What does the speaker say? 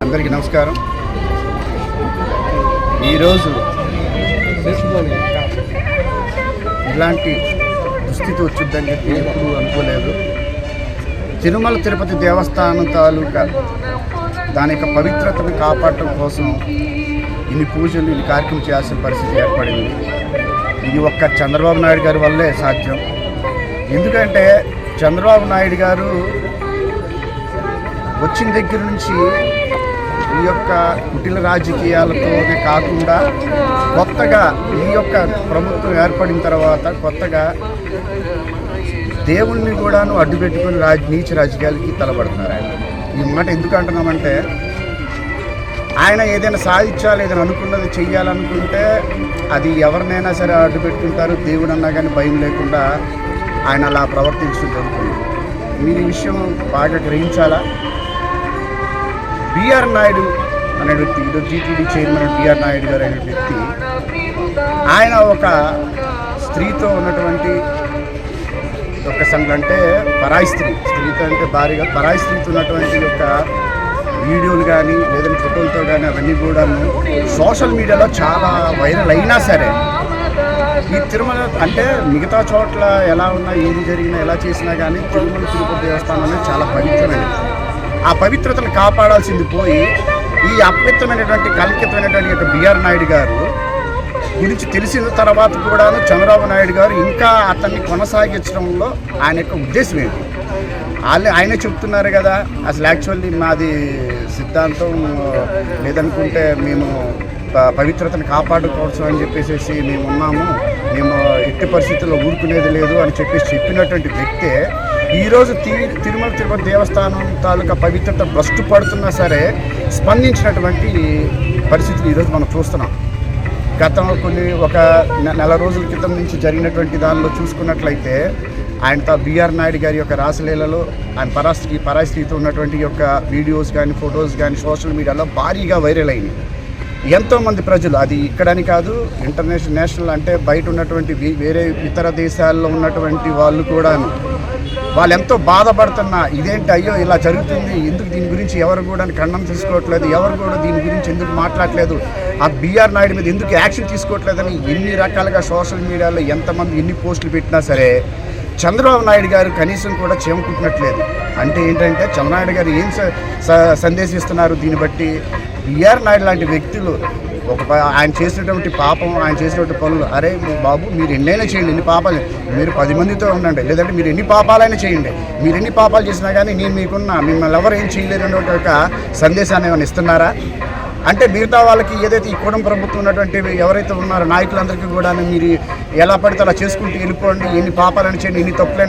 అందరికీ నమస్కారం. ఈరోజు ఇలాంటి దుస్థితి వచ్చిందని చెప్పి ఎప్పుడూ అనుకోలేదు. తిరుమల తిరుపతి దేవస్థానం తాలూకా దాని యొక్క పవిత్రతను కాపాడటం కోసం ఇన్ని పూజలు ఇన్ని కార్యక్రమం చేయాల్సిన పరిస్థితి ఏర్పడింది. ఇది ఒక్క చంద్రబాబు నాయుడు గారి వల్లే సాధ్యం. ఎందుకంటే చంద్రబాబు నాయుడు గారు వచ్చిన దగ్గర నుంచి ఈ యొక్క కుటిల రాజకీయాలతోనే కాకుండా కొత్తగా ఈ యొక్క ప్రభుత్వం ఏర్పడిన తర్వాత కొత్తగా దేవుణ్ణి కూడాను అడ్డుపెట్టుకుని నీచ రాజకీయాలకి తలపడుతున్నారు. ఆయన ఈ మాట ఎందుకు అంటున్నామంటే, ఆయన ఏదైనా సాధించాలి, ఏదైనా అనుకున్నది చెయ్యాలనుకుంటే అది ఎవరినైనా సరే అడ్డు పెట్టుకుంటారు. దేవుడు అన్నా కానీ భయం లేకుండా ఆయన అలా ప్రవర్తించడం జరుగుతుంది. మీరు ఈ విషయం బాగా గ్రహించాలా. బిఆర్ నాయుడు అనే వ్యక్తి, ఈరోజు టీటీడీ చైర్మన్ బిఆర్ నాయుడు గారు అనే వ్యక్తి, ఆయన ఒక స్త్రీతో ఉన్నటువంటి ఒక సంఘం అంటే పరాయి స్త్రీతో అంటే భారీగా పరాయి స్త్రీతో ఉన్నటువంటి యొక్క వీడియోలు కానీ లేదంటే ఫోటోలతో కానీ అవన్నీ కూడా సోషల్ మీడియాలో చాలా వైరల్ అయినా సరే ఈ తిరుమల అంటే మిగతా చోట్ల ఎలా ఉన్నా ఏది జరిగినా ఎలా చేసినా కానీ తిరుమల తిరుపతి దేవస్థానం అనేది చాలా పవిత్రమైనది. ఆ పవిత్రతను కాపాడాల్సింది పోయి ఈ అపవిత్రమైనటువంటి కల్పితమైనటువంటి యొక్క బిఆర్ నాయుడు గారు గురించి తెలిసిన తర్వాత కూడాను చంద్రబాబు నాయుడు గారు ఇంకా అతన్ని కొనసాగించడంలో ఆయన యొక్క ఉద్దేశం ఏంటి? ఆయనే చెప్తున్నారు కదా, అసలు యాక్చువల్లీ మాది సిద్ధాంతం లేదనుకుంటే మేము పవిత్రతను కాపాడుకోవచ్చు అని చెప్పేసి మేము ఉన్నాము, మేము ఎట్టి పరిస్థితుల్లో ఊరుకునేది లేదు అని చెప్పినటువంటి వ్యక్తే ఈరోజు తిరుమల తిరుపతి దేవస్థానం తాలూకా పవిత్రత భ్రష్టు పడుతున్నా సరే స్పందించినటువంటి పరిస్థితులు ఈరోజు మనం చూస్తున్నాం. గతంలో ఒక నెల రోజుల క్రితం నుంచి జరిగినటువంటి దానిలో చూసుకున్నట్లయితే ఆయనతో బిఆర్ నాయుడు గారి యొక్క రాసలీలలో ఆయన పరాయి స్త్రీతో ఉన్నటువంటి యొక్క వీడియోస్ కానీ ఫొటోస్ కానీ సోషల్ మీడియాలో భారీగా వైరల్ అయినాయి. ఎంతోమంది ప్రజలు, అది ఇక్కడని కాదు, నేషనల్ అంటే బయట ఉన్నటువంటి వేరే ఇతర దేశాల్లో ఉన్నటువంటి వాళ్ళు కూడా వాళ్ళు ఎంతో బాధపడుతున్నా ఇదేంటి అయ్యో ఇలా జరుగుతుంది, ఎందుకు దీని గురించి ఎవరు కూడా ఖండం తీసుకోవట్లేదు, ఎవరు కూడా దీని గురించి ఎందుకు మాట్లాడలేదు, ఆ బిఆర్ నాయుడు మీద ఎందుకు యాక్షన్ తీసుకోవట్లేదని ఎన్ని రకాలుగా సోషల్ మీడియాలో ఎంతమంది ఎన్ని పోస్టులు పెట్టినా సరే చంద్రబాబు నాయుడు గారు కనీసం కూడా చేమకుంటున్నట్లేదు. అంటే ఏంటంటే చంద్రబాబు గారు ఏం సందేశిస్తున్నారు దీన్ని బట్టి? బిఆర్ నాయుడు లాంటి వ్యక్తులు ఆయన చేసినటువంటి పాపం, ఆయన చేసినటువంటి పనులు, అరే బాబు మీరు ఎన్నైనా చేయండి, ఎన్ని పాపాలు, మీరు 10 మందితో ఉండండి, లేదంటే మీరు ఎన్ని పాపాలైనా చేయండి, మీరు ఎన్ని పాపాలు చేసినా కానీ నేను మిమ్మల్ని ఎవరు ఏం చేయలేరు ఒక సందేశాన్ని ఏమైనా ఇస్తున్నారా? అంటే మిగతా వాళ్ళకి ఏదైతే ఈ కూటమి ప్రభుత్వం ఉన్నటువంటి ఎవరైతే ఉన్నారో నాయకులందరికీ కూడా మీరు ఎలా పడితే అలా చేసుకుంటూ వెళ్ళిపోండి, ఎన్ని పాపాలని చేయండి, ఎన్ని తప్పులైనా